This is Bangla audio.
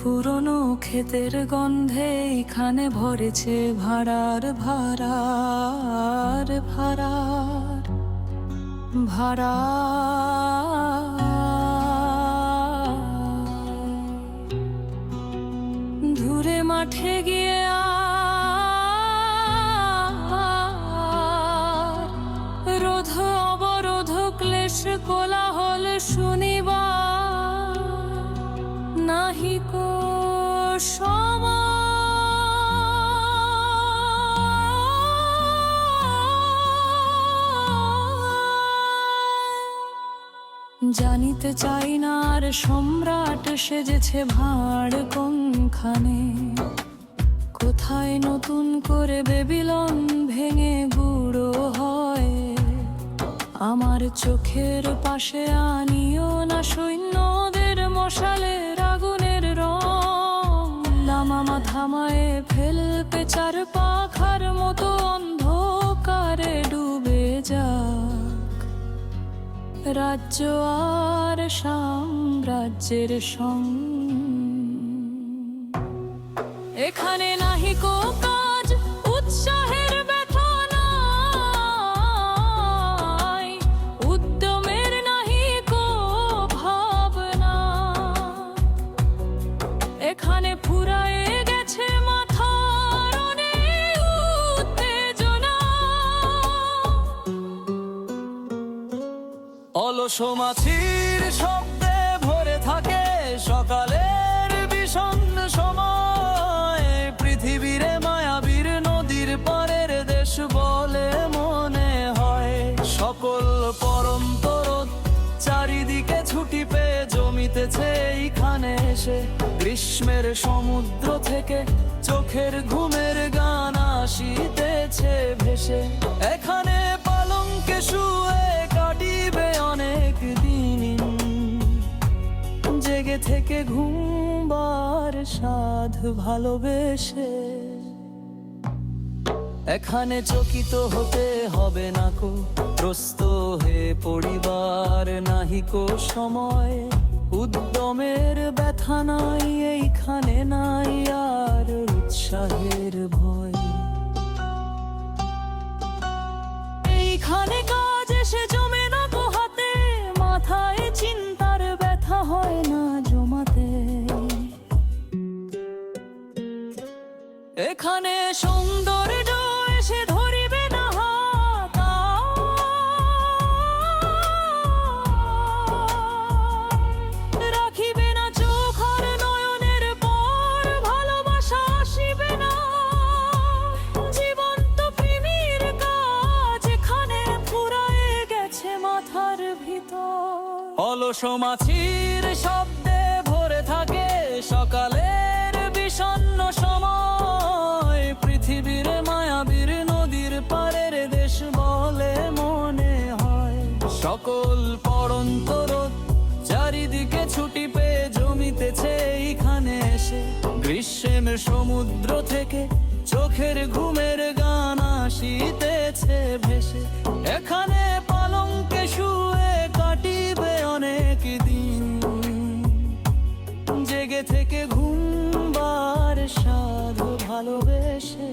পুরনো ক্ষেতের গন্ধে এখানে ভরেছে ভাড়ার ভাড়ার ভাড়ার ভাড়া। দূরে মাঠে গিয়ে রোধ অবরোধ ক্লেশ কোলাহল শুনিবা নাহি কো সময়। জানিতে চাই না আর সম্রাট সেজেছে ভাঁড় কোনখানে, কোথায় নতুন করে বেবিলন ভেঙে গুঁড়ো হয়। আমার চোখের পাশে আনিও না সৈন্যদের মশালের আগুনের রং। লামা থামায়ে ফেলবে চার পাখার মতো অন্ধকারে ডুবে যাক রাজ্য আর সাম্রাজ্যের সং। এখানে নাহি কো কাজ উৎসাহের ব্যথা নাই, উদ্যমের নাহি কো ভাবনা। এখানে ফুরায়ে গেছে মাথার অনেক উত্তেজনা। অলস মাছির শব্দে ভরে থাকে সকালের বিষণ্ণ সময়। পৃথিবীর মায়াবীর নদীর পারের দেশ বলে মনে হয়। সকল পরন্ত রোদ চারিদিকে ছুটি পেয়ে জমিতেছে এইখানে এসে। গ্রীষ্মের সমুদ্র থেকে চোখের ঘুমের গান আসিতেছে ভেসে। এখানে পালঙ্কে শুয়ে কাটিবে অনেক দিন, জেগে থেকে ঘুমবার সাধ ভালোবেসে। এখানে চকিত হতে হবে না কো, প্রস্ত হয়ে পরিবার নাহি কো সময়। উদ্যমের ব্যথা নাই এইখানে, নাই আর উৎসাহের ভয়। এইখানে কাজ এসে জমে না কো হাতে, মাথায় চিন্তার ব্যথা হয় না জমাতে। এখানে সৌন্দর্য এসে ধরিবে না হাত, রাখিবে না চোখ আর নয়নের পর, ভালোবাসা আসিবে না। জীবন্ত প্রেমের কাজ এখানে ফুরায়ে গেছে মাথার ভিতর। অলস মাছির শব্দে ভরে থাকে সকালের বিষণ্ণ সময়। পৃথিবীর মায়াবীর নদীর পারের দেশ বলে মনে হয়। সকল পরন্ত রোদ চারিদিকে ছুটি পেয়ে জমিতেছে এইখানে এসে। গ্রীষ্মের সমুদ্র থেকে চোখের ঘুমের গান আসিতেছে ভেসে। এখানে পালঙ্কে শুয়ে কাটিবে অনেক দিন, জেগে থেকে ঘুমবার সাধ ভালোবেসে।